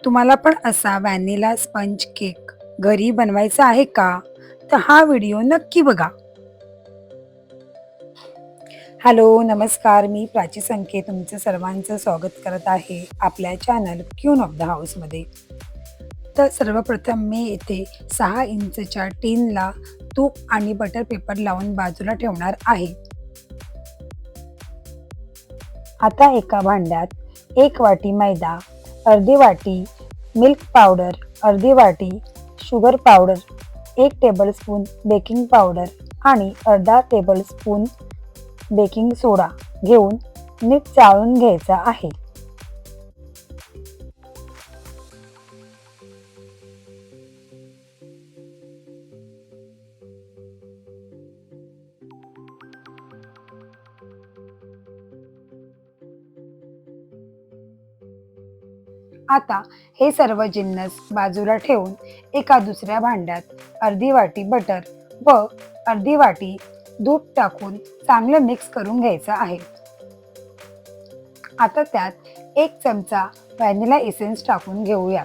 तुम्हाला पण असा व्हॅनिला स्पंज केक घरी बनवायचा आहे का? तर हा व्हिडिओ नक्की बघा. हॅलो, नमस्कार. मी प्राची संखे तुमचं सर्वांचं स्वागत करत आहे आपल्या चॅनल क्यून ऑफ द हाऊसमध्ये. तर सर्वप्रथम मी येथे 6 इंचच्या टीनला तूप आणि बटर पेपर लावून बाजूला ठेवणार आहे. आता एका भांड्यात 1 वाटी मैदा, अर्धी वाटी मिल्क पावडर, अर्धी वाटी sugar powder, 1 tablespoon baking powder आणि अर्धा टेबलस्पून बेकिंग सोडा घेऊन नीट चाळून घ्यायचा आहे. आता हे सर्व जिन्नस बाजूला ठेवून एका दुसऱ्या भांड्यात अर्धी वाटी बटर व अर्धी वाटी दूध टाकून चांगलं मिक्स करून घ्यायचं आहे. आता त्यात 1 चमचा व्हॅनिला एसेन्स टाकून घेऊया.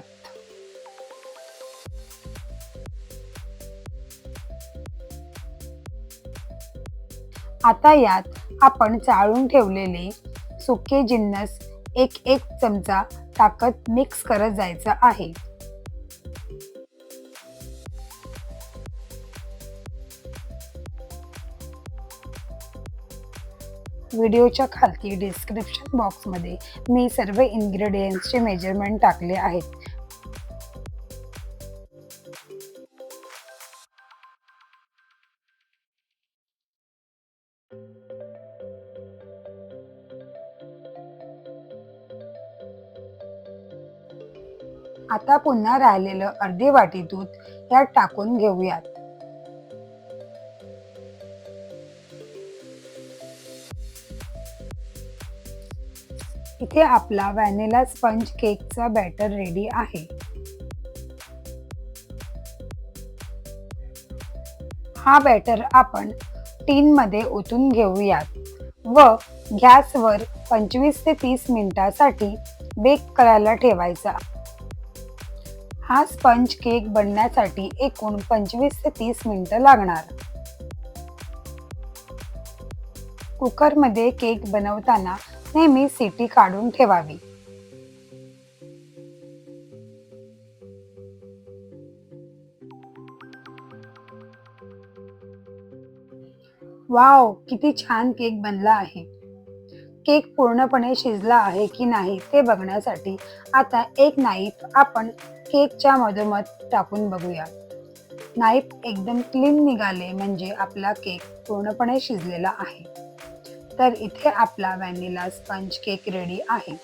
आता यात आपण चाळून ठेवलेले सुके जिन्नस एक चमचा टाकत मिक्स करत जायचं आहे. व्हिडिओच्या खालती डिस्क्रिप्शन बॉक्समध्ये मी सर्व इन्ग्रेडियंट्सचे मेजरमेंट टाकले आहेत. आता पुन्हा राहिलेलं अर्धी वाटी दूध यात टाकून घेऊयात. इथे आपला व्हॅनिला स्पंज केकचा बॅटर रेडी आहे. हा बॅटर आपण टीनमध्ये ओतून घेऊयात व गॅसवर 25 ते 30 मिनिटांसाठी बेक करायला ठेवायचा. हा स्पंज केक बनण्यासाठी एकूण 25 ते 30 मिनिटं लागणार. कुकरमध्ये केक बनवताना नेहमी शिटी काढून ठेवावी. वाव, किती छान केक बनला आहे. केक पूर्णपणे शिजला आहे की नाही ते बघण्यासाठी आता एक नाईफ आपण केकच्या मधोमध टाकून बघूया. नाईफ एकदम क्लीन निघाले म्हणजे आपला केक पूर्णपणे शिजलेला आहे. तर इथे आपला व्हॅनिला स्पंज केक रेडी आहे.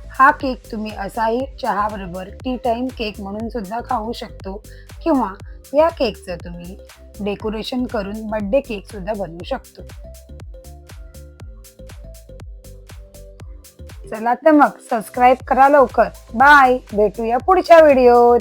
हा केक तुम्ही असाही चहाबरोबर टी टाइम केक म्हणून सुद्धा खाऊ शकतो किंवा या केकचं तुम्ही डेकोरेशन करून बर्थडे केक सुद्धा बनवू शकतो. चला तर मग सबस्क्राईब करा लवकर. बाय, भेटूया पुढच्या व्हिडिओत.